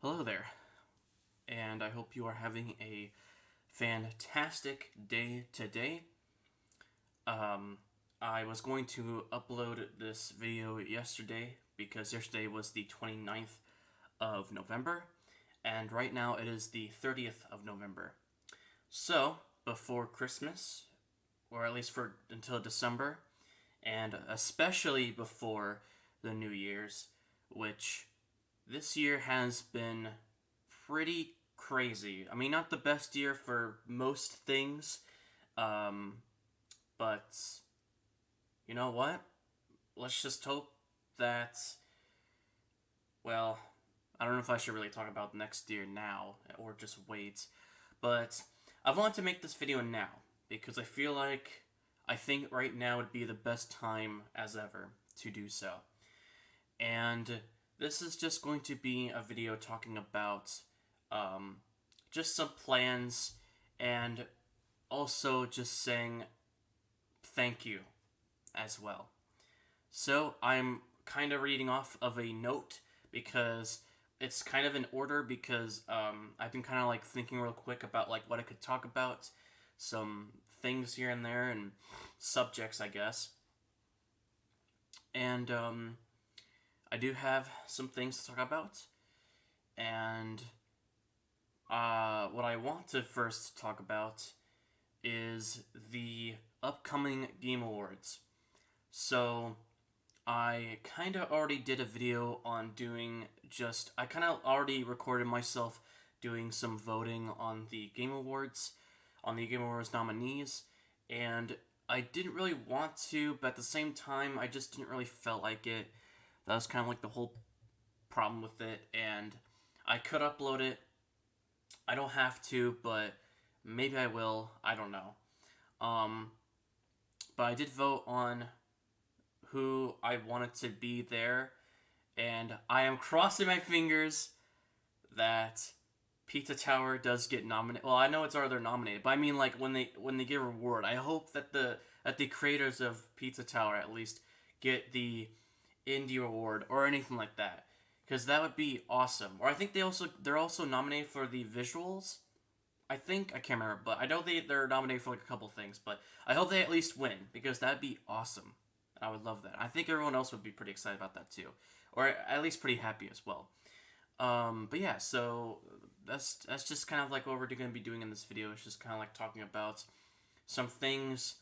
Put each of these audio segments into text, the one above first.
Hello there, and I hope you are having a fantastic day today. Um, I was going to upload this video yesterday because yesterday was the 29th of November, and right now it is the 30th of November. So, before Christmas, or at least for until December, and especially before the New Year's, which this year has been pretty crazy. I mean, not the best year for most things, um, but you know what? Let's just hope that, well, I don't know if I should really talk about next year now or just wait, but I want to make this video now because I think right now would be the best time as ever to do so. And this is just going to be a video talking about um, just some plans and also just saying thank you as well. So I'm kind of reading off of a note because it's kind of in order because I've been kind of like thinking real quick about like what I could talk about, some things here and there and subjects, I guess. And I do have some things to talk about, and what I want to first talk about is the upcoming Game Awards. So, I kind of already did a video on I kind of already recorded myself doing some voting on the Game Awards, on the Game Awards nominees, and I didn't really want to, but at the same time, I just didn't really feel like it. That was kind of like the whole problem with it, and I could upload it. I don't have to, but maybe I will. I don't know. Um, but I did vote on who I wanted to be there, and I am crossing my fingers that Pizza Tower does get nominated. Well, I know it's already nominated, but I mean like when they get a reward, I hope that the creators of Pizza Tower at least get the Indie Award or anything like that, because that would be awesome. Or I think they're also nominated for the visuals. I can't remember, but I know they're nominated for like a couple things. But I hope they at least win because that'd be awesome. I would love that. I think everyone else would be pretty excited about that too, or at least pretty happy as well. But yeah, so that's just kind of like what we're going to be doing in this video. It's just kind of like talking about some things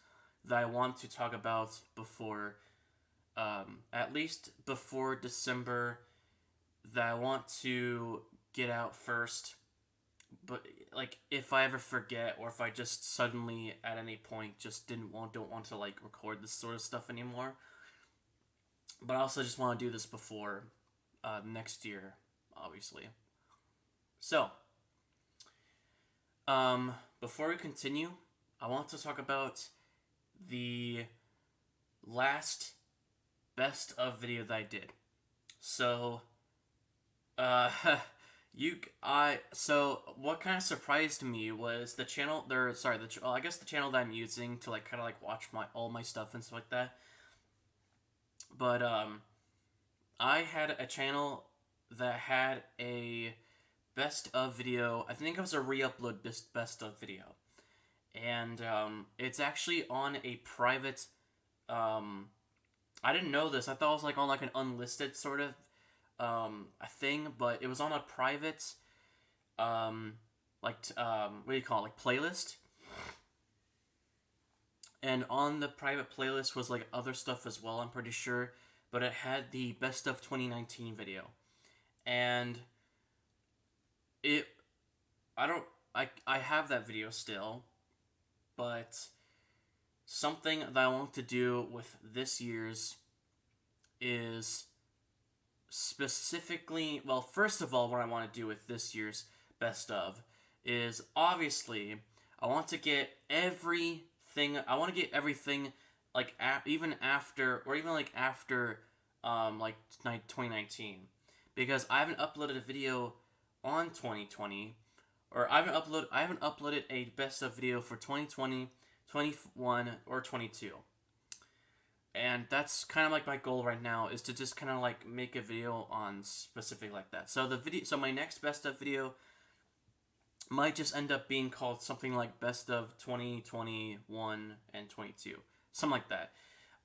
that I want to talk about before, at least before December, that I want to get out first. But like if I ever forget or if I just suddenly at any point just don't want to like record this sort of stuff anymore. But I also just want to do this before next year, obviously. So, before we continue, I want to talk about the last best of video that I did. So, uh, so what kind of surprised me was the channel. I guess the channel that I'm using to like kind of like watch all my stuff and stuff like that. But I had a channel that had a best of video. I think it was a re-upload best of video, and it's actually on a private. I didn't know this. I thought it was like on like an unlisted sort of a thing, but it was on a private what do you call it, like playlist. And on the private playlist was like other stuff as well, I'm pretty sure, but it had the best of 2019 video. And it I don't I have that video still, but something that I want to do with this year's is specifically, well, first of all, what I want to do with this year's best of is obviously I want to get everything. I want to get everything like even after or even like after like 2019, because I haven't uploaded a video on 2020, or I haven't uploaded a best of video for 2020, 21, or 22. and that's kind of like my goal right now, is to just kind of like make a video on specific like that. So my next best of video might just end up being called something like best of 2021 and 22, something like that.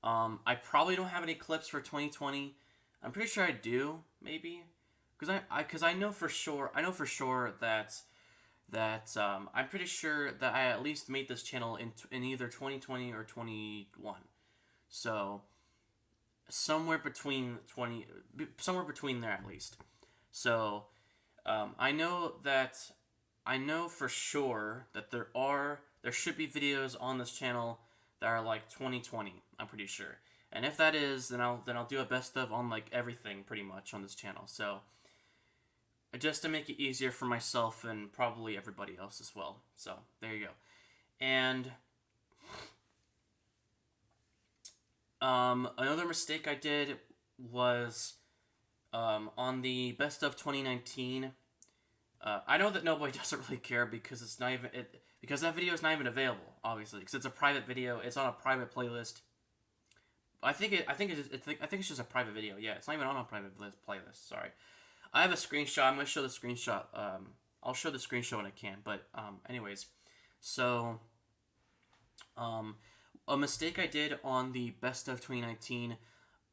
I probably don't have any clips for 2020. I'm pretty sure I do, maybe, because I know for sure that I'm pretty sure that I at least made this channel in either 2020 or 21. So somewhere between there at least. So I know for sure that there should be videos on this channel that are like 2020. I'm pretty sure. And if that is, then I'll do a best of on like everything pretty much on this channel. So just to make it easier for myself and probably everybody else as well. So there you go. And another mistake I did was on the best of 2019. I know that nobody doesn't really care because it's not even because that video is not even available, obviously, because it's a private video. It's on a private playlist. I think it's just a private video. Yeah, it's not even on a private playlist. Sorry, I have a screenshot. I'm gonna show the screenshot. I'll show the screenshot when I can. But anyways, so a mistake I did on the best of 2019.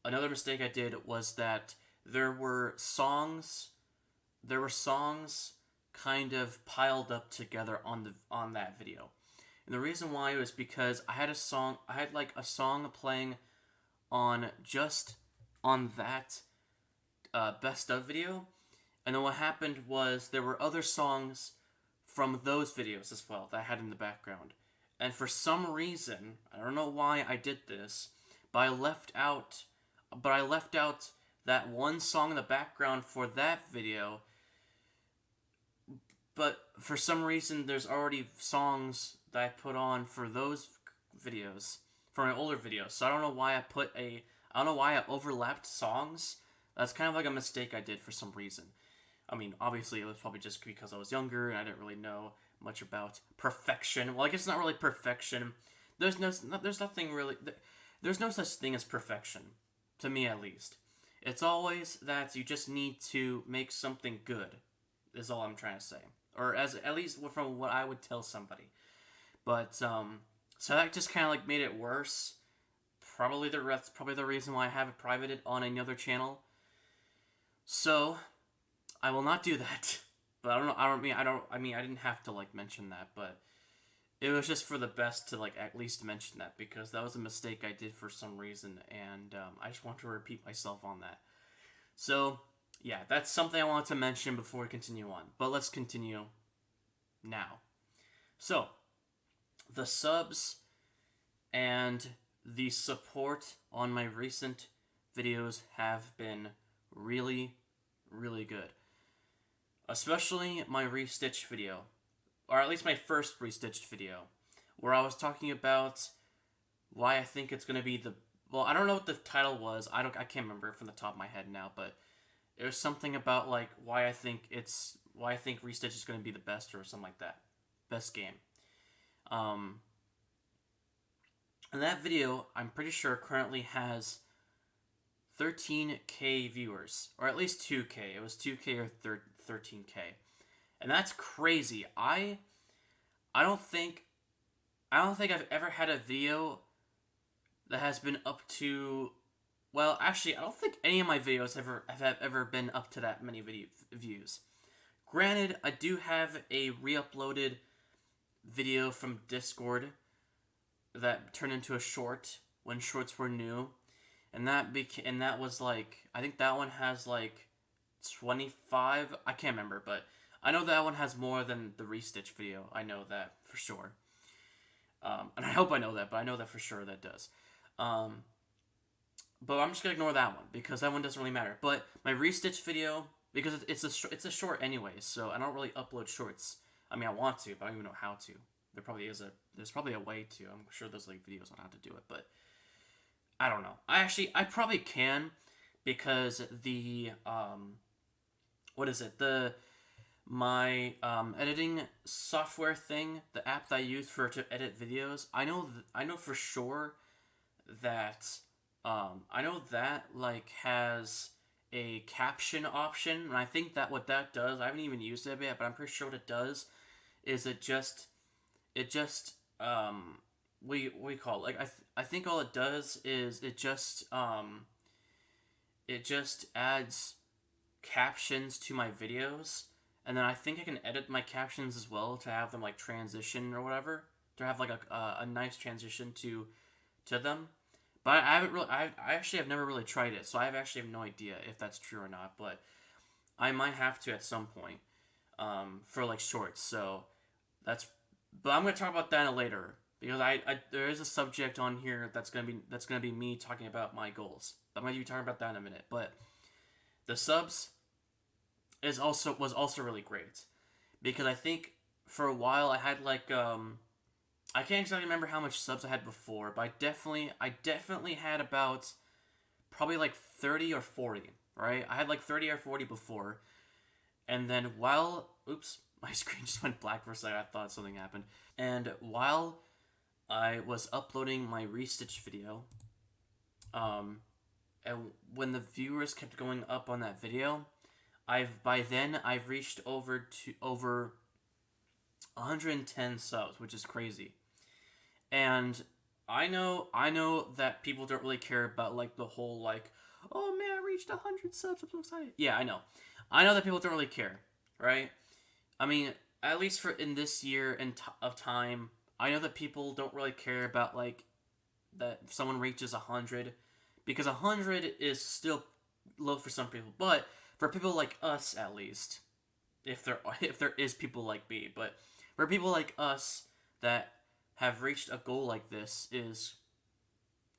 Another mistake I did was that there were songs kind of piled up together on that video. And the reason why was because I had a song playing on that best of video, and then what happened was there were other songs from those videos as well that I had in the background. And for some reason, I don't know why I did this, but I left out that one song in the background for that video. But for some reason, there's already songs that I put on for those videos, for my older videos. So I don't know why I overlapped songs. That's kind of like a mistake I did for some reason. I mean, obviously, it was probably just because I was younger and I didn't really know much about perfection. Well, I guess it's not really perfection. There's no such thing as perfection, to me at least. It's always that you just need to make something good, is all I'm trying to say. Or at least from what I would tell somebody. But so that just kind of like made it worse. That's probably the reason why I have it privated on another channel. So I will not do that. But I didn't have to like mention that, but it was just for the best to like at least mention that, because that was a mistake I did for some reason, and I just want to repeat myself on that. So yeah, that's something I wanted to mention before we continue on. But let's continue now. So, the subs and the support on my recent videos have been really, really good. Especially my Restitch video. Or at least my first Restitched video. Where I was talking about why I think it's going to be well, I don't know what the title was. I can't remember it from the top of my head now, but it was something about like why I think Restitch is going to be the best, or something like that. Best game. And that video, I'm pretty sure, currently has 13K viewers, or at least 2K. It was 2K or 13K, and that's crazy. I don't think I've ever had a video that has been up to. Well, actually, I don't think any of my videos have ever been up to that many views. Granted, I do have a re-uploaded video from Discord that turned into a short when shorts were new, and that was like, I think that one has like 25. I can't remember, but I know that one has more than the Restitch video. I know that for sure, and I hope I know that, but I know that for sure that does. But I'm just gonna ignore that one because that one doesn't really matter. But my Restitch video, because it's a short anyway, so I don't really upload shorts. I mean, I want to, but I don't even know how to. There's probably a way to. I'm sure there's like videos on how to do it, but I don't know. I probably can, because the my editing software thing, the app that I use to edit videos, I know for sure that I know that like has a caption option, and I think that what that does, I haven't even used it yet, but I'm pretty sure what it does is it just what do you call it? Like I think all it does is it just adds captions to my videos, and then I think I can edit my captions as well to have them like transition or whatever, to have like a nice transition to them. But I haven't really, I actually have never really tried it, so I actually have no idea if that's true or not. But I might have to at some point, for like shorts. So that's, but I'm gonna talk about that later because I there is a subject on here that's gonna be me talking about my goals. I'm gonna be talking about that in a minute. But the subs was also really great because I think for a while I had like I can't exactly remember how much subs I had before, but I definitely had about probably like 30 or 40, right? I had like 30 or 40 before, and then while oops, my screen just went black for a second. I thought something happened. And while I was uploading my Restitch video, and when the viewers kept going up on that video, I've reached over 110 subs, which is crazy. And I know that people don't really care about like the whole like, oh man, I reached 100 subs, I'm so excited. Yeah, I know that people don't really care, right? I mean, at least for in this year of time, I know that people don't really care about like that if someone reaches 100, because 100 is still low for some people, but for people like us at least, if there if there is people like me, but for people like us that have reached a goal like this is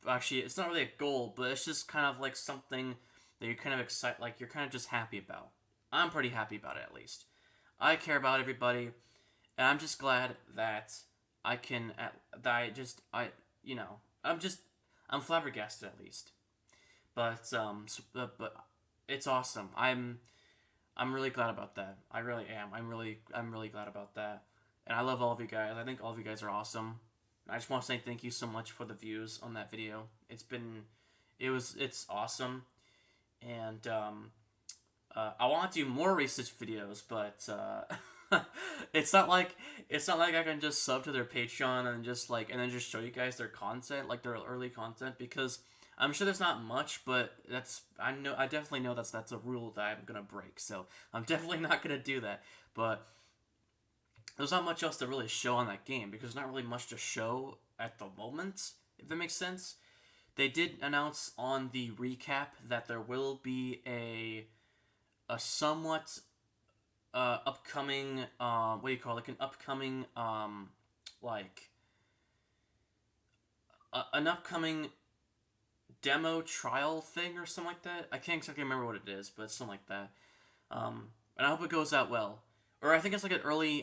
actually it's not really a goal, but it's just kind of like something that you're kind of excited, like you're kind of just happy about. I'm pretty happy about it at least. I care about everybody, and I'm just glad that that I'm just I'm flabbergasted at least. But it's awesome. I'm really glad about that. I really am. I'm really glad about that. And I love all of you guys. I think all of you guys are awesome. I just want to say thank you so much for the views on that video. It's awesome. And I want to do more research videos, but it's not like I can just sub to their Patreon and just like and then just show you guys their content, like their early content, because I'm sure there's not much, but I definitely know that's a rule that I'm gonna break. So I'm definitely not gonna do that. But there's not much else to really show on that game because there's not really much to show at the moment, if that makes sense. They did announce on the recap that there will be a somewhat upcoming what do you call it? Like an upcoming like an upcoming demo trial thing or something like that. I can't exactly remember what it is, but it's something like that. And I hope it goes out well. Or I think it's like an early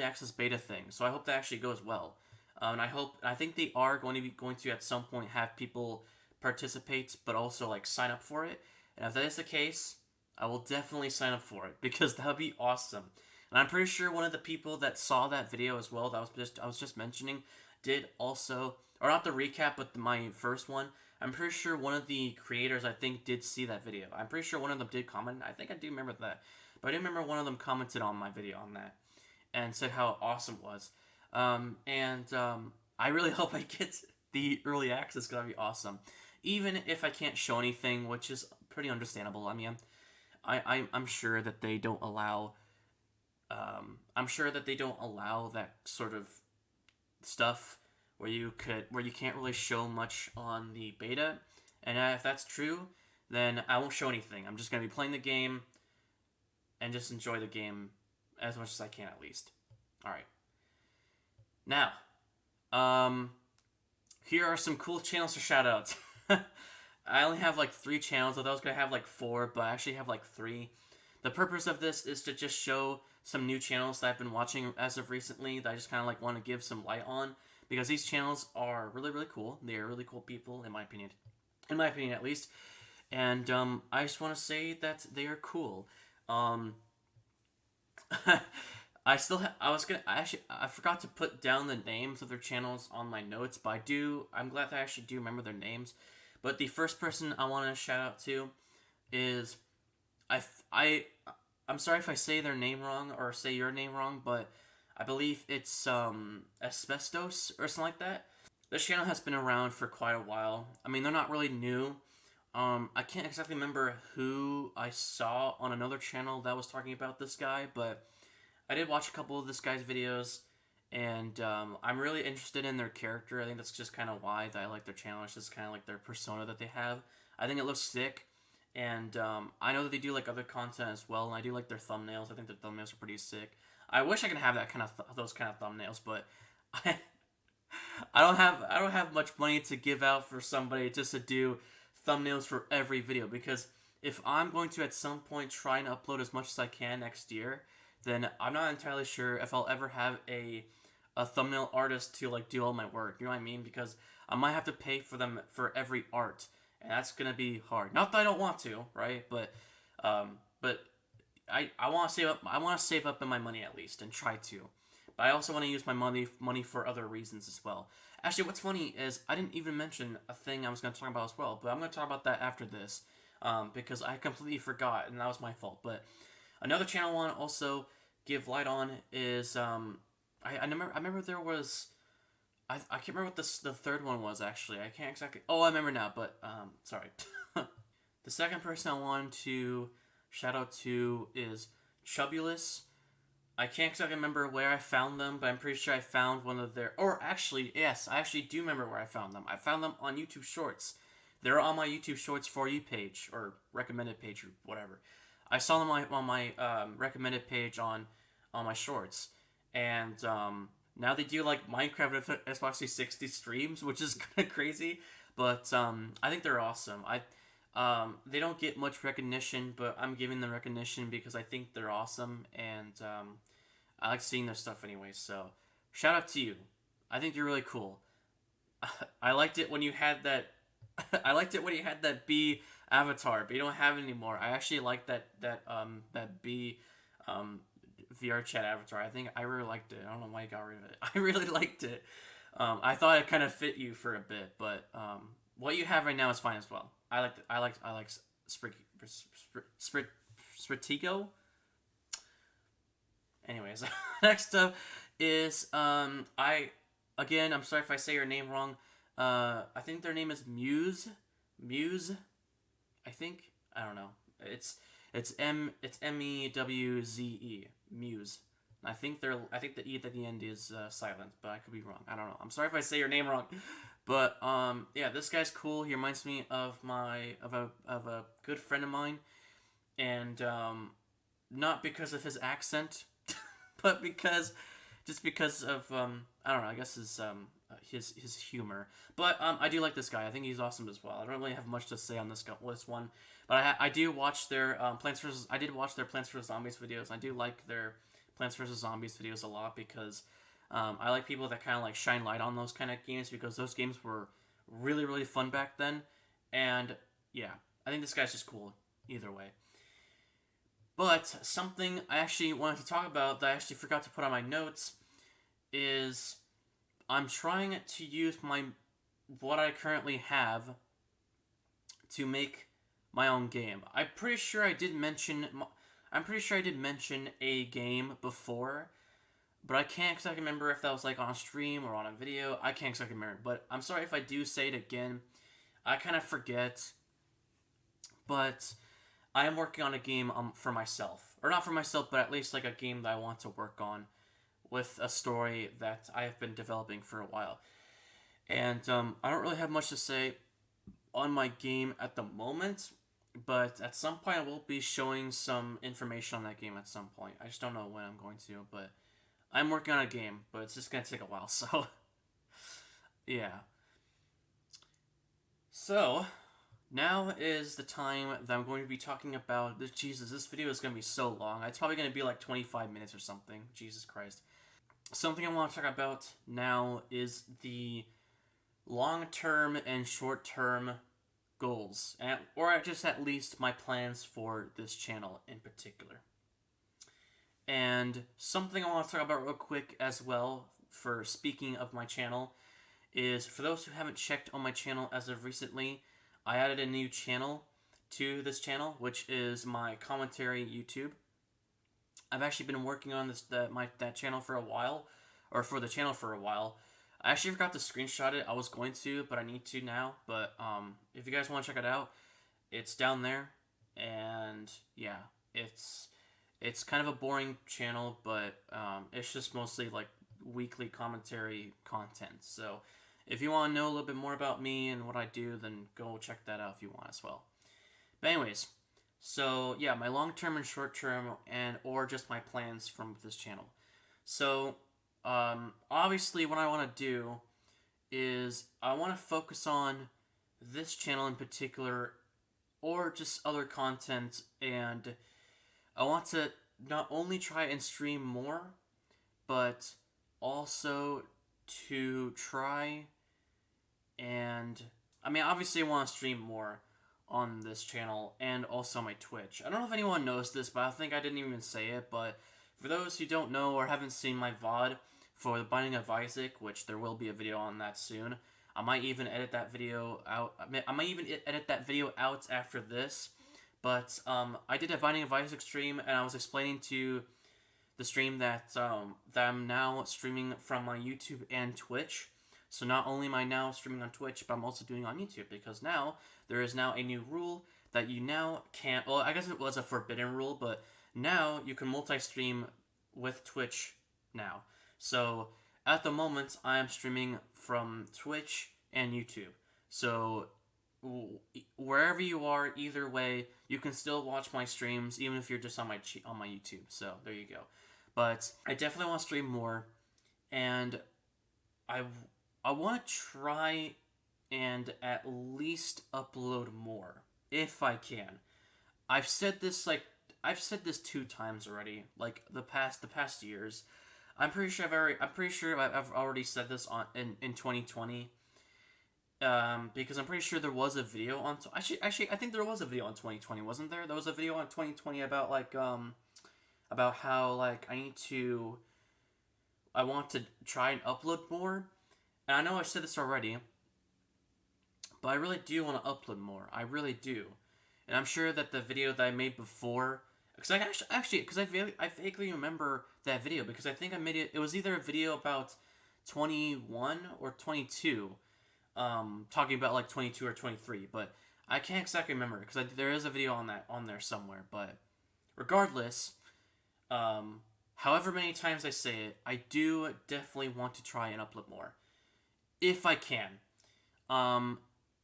access beta thing. So I hope that actually goes well. And I think they are going to at some point have people participate, but also like sign up for it. And if that is the case, I will definitely sign up for it because that would be awesome. And I'm pretty sure one of the people that saw that video as well that I was just mentioning did also, or not the recap, but my first one. I'm pretty sure one of the creators I think did see that video. I'm pretty sure one of them did comment. I think I do remember that, but I do remember one of them commented on my video on that and said how awesome it was. I really hope I get the early access. Gonna be awesome, even if I can't show anything, which is pretty understandable. I mean, I'm sure that they don't allow. I'm sure that they don't allow that sort of stuff where you can't really show much on the beta. And if that's true, then I won't show anything. I'm just gonna be playing the game and just enjoy the game as much as I can at least. All right. Now, here are some cool channels to shout out. I only have like 3 channels, although I was gonna have like 4, but I actually have like 3. The purpose of this is to just show some new channels that I've been watching as of recently that I just kind of like want to give some light on, because these channels are really, really cool. They are really cool people, in my opinion. In my opinion, at least. And I just want to say that they are cool. I still I forgot to put down the names of their channels on my notes, but I'm glad that I actually do remember their names. But the first person I want to shout out to is I I'm sorry if I say their name wrong or say your name wrong, but I believe it's Asbestos or something like that. This channel has been around for quite a while. I mean, they're not really new. I can't exactly remember who I saw on another channel that was talking about this guy, but I did watch a couple of this guy's videos, and I'm really interested in their character. I think that's just kind of why that I like their channel. It's just kind of like their persona that they have. I think it looks sick, and I know that they do like other content as well, and I do like their thumbnails. I think their thumbnails are pretty sick. I wish I could have that kind of those kind of thumbnails, but I I don't have much money to give out for somebody just to do thumbnails for every video, because if I'm going to at some point try and upload as much as I can next year, then I'm not entirely sure if I'll ever have a thumbnail artist to like do all my work. You know what I mean? Because I might have to pay for them for every art, and that's gonna be hard. Not that I don't want to, right? But I want to save up. I want to save up in my money at least and try to. But I also want to use my money for other reasons as well. Actually, what's funny is I didn't even mention a thing I was going to talk about as well, but I'm going to talk about that after this, because I completely forgot, and that was my fault. But another channel I want to also give light on is I remember there was I can't remember what the third one was actually. I can't exactly. Oh, I remember now, but sorry. The second person I wanted to shout out to is Chubulus. I can't exactly remember where I found them, but I'm pretty sure I found one of their... Or actually, yes, I actually do remember where I found them. I found them on YouTube Shorts. They're on my YouTube Shorts For You page, or recommended page, or whatever. I saw them on my recommended page on my Shorts. And now they do like Minecraft Xbox 360 streams, which is kind of crazy. But I think they're awesome. They don't get much recognition, but I'm giving them recognition because I think they're awesome, and I like seeing their stuff anyway. So shout out to you. I think you're really cool. I liked it when you had that. I liked it when you had that bee avatar, but you don't have it anymore. I actually like that bee VR chat avatar. I think I really liked it. I don't know why you got rid of it. I really liked it. I thought it kind of fit you for a bit, but what you have right now is fine as well. I like Spritigo. Anyways, next up is I'm sorry if I say your name wrong. I think their name is Muse. I think, I don't know. It's Mewze. Muse. I think the E at the end is silent, but I could be wrong. I don't know. I'm sorry if I say your name wrong. But yeah, this guy's cool. He reminds me of a good friend of mine, and not because of his accent, but because of I don't know. I guess his humor. But I do like this guy. I think he's awesome as well. I don't really have much to say on this one, but I do watch their I did watch their Plants vs Zombies videos. I do like their Plants vs Zombies videos a lot because I like people that kind of like shine light on those kind of games, because those games were really, really fun back then. And yeah, I think this guy's just cool either way. But something I actually wanted to talk about that I actually forgot to put on my notes is I'm trying to use what I currently have to make my own game. I'm pretty sure I did mention a game before, but I can't exactly remember if that was like on a stream or on a video. I can't exactly remember, but I'm sorry if I do say it again. I kind of forget, but I am working on a game for myself. Or not for myself, but at least like a game that I want to work on with a story that I have been developing for a while. And I don't really have much to say on my game at the moment, but at some point I will be showing some information on that game at some point. I just don't know when I'm going to, but I'm working on a game, but it's just going to take a while, so yeah. So, now is the time that I'm going to be talking about this. Jesus, this video is going to be so long. It's probably going to be like 25 minutes or something. Jesus Christ. Something I want to talk about now is the long-term and short-term goals, or just at least my plans for this channel in particular. And something I want to talk about real quick as well, for speaking of my channel, is for those who haven't checked on my channel as of recently, I added a new channel to this channel, which is my commentary YouTube. I've actually been working on that channel for a while, or for the channel for a while. I actually forgot to screenshot it. I was going to, but I need to now. But if you guys want to check it out, it's down there, and yeah, it's kind of a boring channel, but it's just mostly like weekly commentary content. So if you want to know a little bit more about me and what I do, then go check that out if you want as well. But anyways, so yeah, my long-term and short-term and or just my plans from this channel. So obviously what I want to do is I want to focus on this channel in particular or just other content, and I want to not only try and stream more, but also to try and obviously I want to stream more on this channel and also my Twitch. I don't know if anyone knows this, but I think I didn't even say it, but for those who don't know or haven't seen my VOD for The Binding of Isaac, which there will be a video on that soon, I might even edit that video out. I might even edit that video out after this, but I did a Binding of Isaac stream, and I was explaining to the stream that I'm now streaming from my YouTube and Twitch. So not only am I now streaming on Twitch, but I'm also doing on YouTube, because now there is now a new rule that you now can't. Well, I guess it was a forbidden rule, but now you can multi-stream with Twitch now. So at the moment, I am streaming from Twitch and YouTube. So wherever you are, either way, you can still watch my streams, even if you're just on my YouTube. So there you go. But I definitely want to stream more, and I want to try and at least upload more if I can. I've said this 2 times already, like the past years. I'm pretty sure I've already said this in 2020. Because I'm pretty sure there was a video on actually I think there was a video on 2020, wasn't there? There was a video on 2020 about about how like I want to try and upload more. And I know I've said this already, but I really do want to upload more. I really do. And I'm sure that the video that I made before, because I vaguely remember that video, because I think I made it was either a video about 21 or 22, talking about like 22 or 23, but I can't exactly remember, because there is a video on there somewhere. But regardless, however many times I say it, I do definitely want to try and upload more if I can,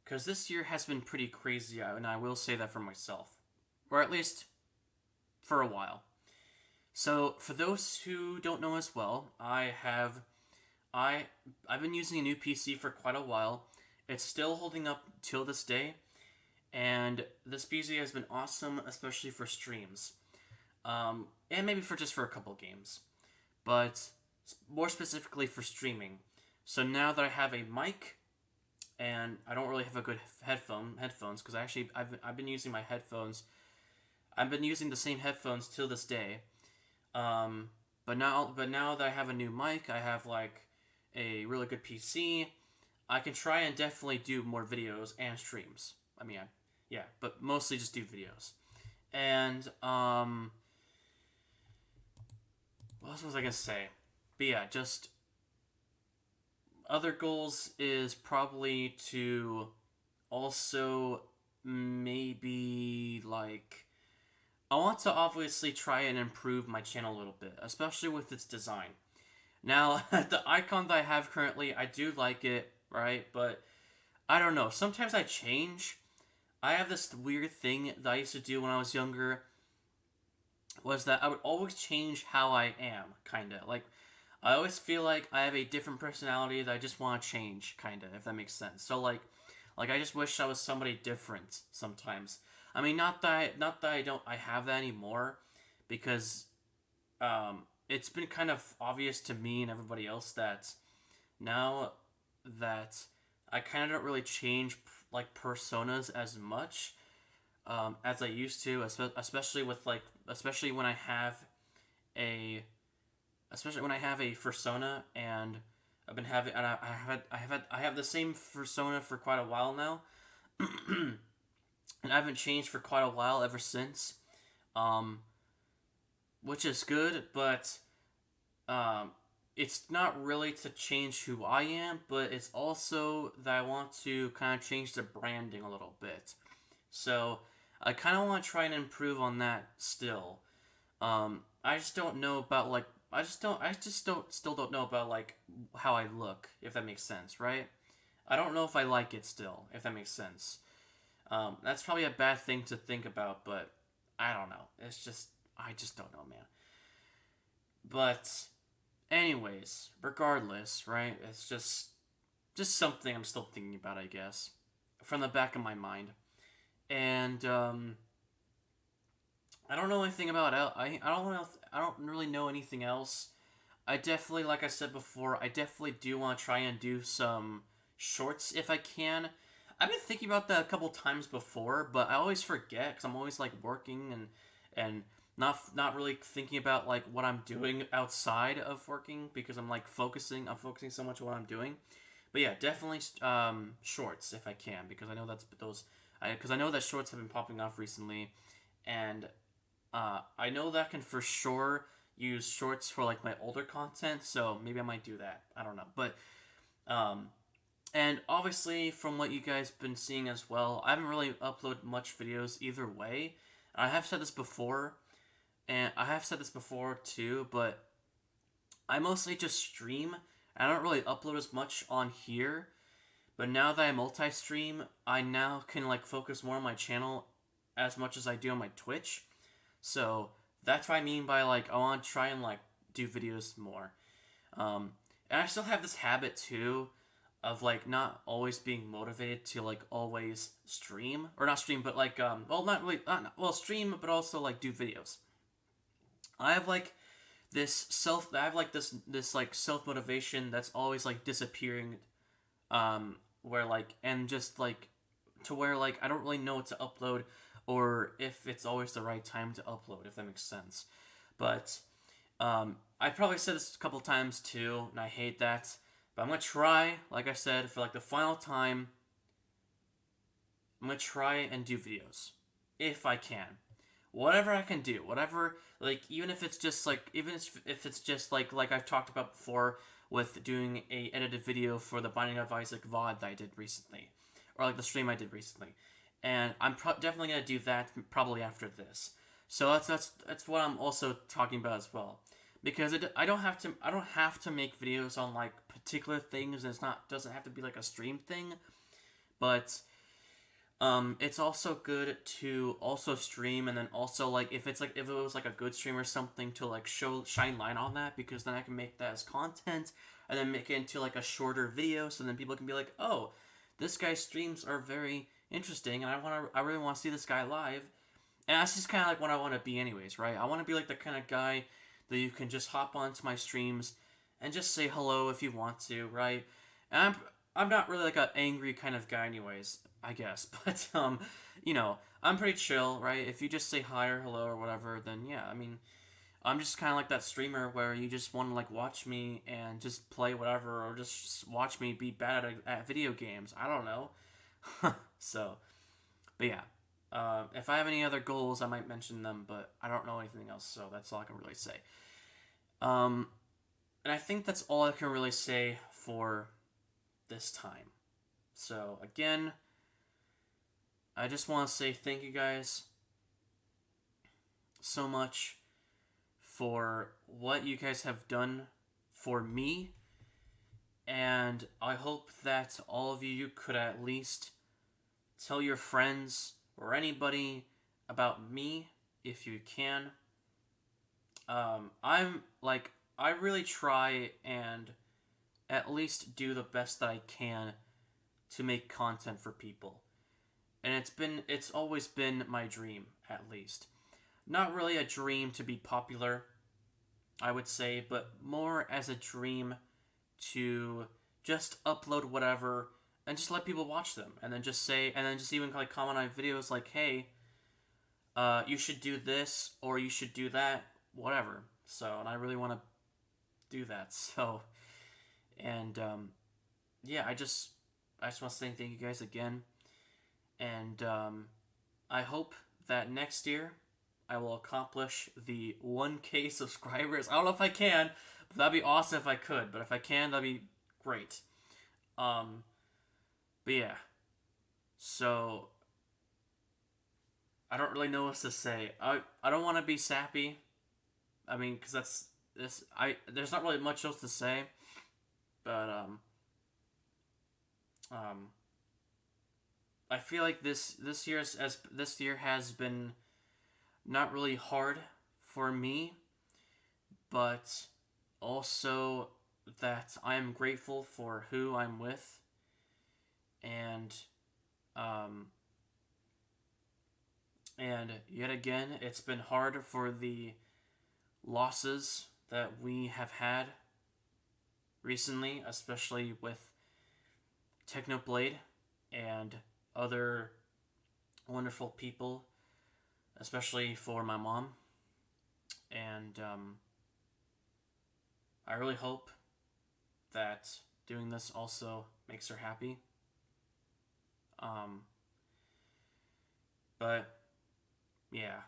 because this year has been pretty crazy, and I will say that for myself, or at least for a while. So for those who don't know as well, I've been using a new PC for quite a while. It's still holding up till this day, and this PC has been awesome, especially for streams, and maybe for a couple games, but more specifically for streaming. So now that I have a mic, and I don't really have a good headphones, because I've been using my headphones. I've been using the same headphones till this day. But now that I have a new mic, I have like a really good PC, I can try and definitely do more videos and streams. But mostly just do videos. And what else was I gonna say? But yeah, just other goals is probably to also maybe like I want to obviously try and improve my channel a little bit, especially with its design. Now, the icon that I have currently, I do like it, right? But I don't know. Sometimes I change. I have this weird thing that I used to do when I was younger, was that I would always change how I am, kind of. Like, I always feel like I have a different personality that I just want to change, kind of, if that makes sense. So, like I just wish I was somebody different sometimes. Not that I have that anymore, because it's been kind of obvious to me and everybody else that now that I kind of don't really change like personas as much as I used to, especially when I have a persona, and I have the same persona for quite a while now. and I haven't changed for quite a while ever since, um, which is good, but um, it's not really to change who I am, but it's also that I want to kind of change the branding a little bit. So I kind of want to try and improve on that still. I just don't know about like I just don't still don't know about like how I look, if that makes sense, right? I don't know if I like it still, if that makes sense. That's probably a bad thing to think about, but I don't know. It's just I just don't know, man. But anyways, regardless, right? It's just something I'm still thinking about, I guess, from the back of my mind. And I don't know anything about I don't really know anything else. I definitely, like I said before, I definitely do want to try and do some shorts if I can. I've been thinking about that a couple times before, but I always forget because I'm always like working and not really thinking about like what I'm doing outside of working because I'm focusing so much on what I'm doing. But yeah, definitely shorts if I can because I know that's those because I know that shorts have been popping off recently, and I know that I can for sure use shorts for like my older content, so maybe I might do that. I don't know, but um, and obviously from what you guys been seeing as well, I haven't really uploaded much videos either way. I have said this before, and I have said this before too, but I mostly just stream. I don't really upload as much on here, but now that I multi-stream, I now can like focus more on my channel as much as I do on my Twitch. So that's what I mean by like I want to try and like do videos more. Um, and I still have this habit too of like not always being motivated to like always stream or not stream, but like well not really well stream, but also like do videos. I have like I have like this like self motivation that's always like disappearing. Where like and just like to where like I don't really know what to upload or if it's always the right time to upload, if that makes sense. But I probably said this a couple times too, and I hate that. But I'm gonna try, like I said, for like the final time. I'm gonna try and do videos if I can. Whatever I can do, whatever like even if it's just like even if it's just like I've talked about before with doing a edited video for the Binding of Isaac VOD that I did recently, or like the stream I did recently, and definitely gonna do that probably after this. So that's what I'm also talking about as well, because I don't have to make videos on like particular things, and it's not doesn't have to be like a stream thing, but it's also good to also stream and then also like if it was like a good stream or something to like shine light on that because then I can make that as content and then make it into like a shorter video so then people can be like, oh, this guy's streams are very interesting and I really want to see this guy live. And that's just kind of like what I want to be anyways, right? I want to be like the kind of guy that you can just hop onto my streams and just say hello if you want to, right? And I'm not really like an angry kind of guy anyways, I guess. But I'm pretty chill, right? If you just say hi or hello or whatever, then yeah, I mean, I'm just kind of like that streamer where you just want to like watch me and just play whatever or just watch me be bad at video games. I don't know. So, but yeah. If I have any other goals, I might mention them, but I don't know anything else, so that's all I can really say. Um, and I think that's all I can really say for this time. So, again, I just want to say thank you guys so much for what you guys have done for me. And I hope that all of you could at least tell your friends or anybody about me if you can. I'm like, I really try and at least do the best that I can to make content for people. And it's always been my dream, at least. Not really a dream to be popular, I would say, but more as a dream to just upload whatever and just let people watch them and then just say and then just even like comment on videos like, hey, you should do this or you should do that, whatever. So, and I really want to do that. So, and yeah, I just want to say thank you guys again. And I hope that next year I will accomplish the 1K subscribers. I don't know if I can, but that'd be awesome if I could. But if I can, that'd be great. Um, but yeah, so I don't really know what to say. I don't want to be sappy. I mean, because that's this. There's not really much else to say. But um, I feel like this year has been not really hard for me, but also that I am grateful for who I'm with, and um, and yet again, it's been hard for the losses that we have had recently, especially with Technoblade and other wonderful people, especially for my mom. And I really hope that doing this also makes her happy. Um, but yeah,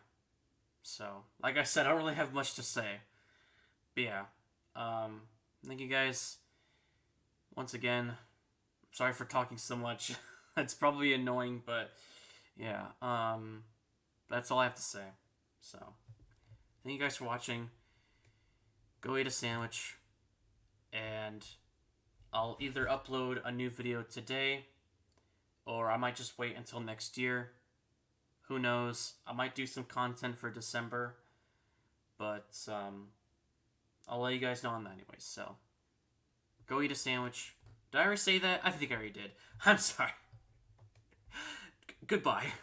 so like I said, I don't really have much to say. But yeah, thank you guys once again. Sorry for talking so much. It's probably annoying, but yeah, that's all I have to say. So, thank you guys for watching. Go eat a sandwich, and I'll either upload a new video today, or I might just wait until next year. Who knows? I might do some content for December, but I'll let you guys know on that anyways. So, go eat a sandwich. Did I already say that? I think I already did. I'm sorry. Goodbye.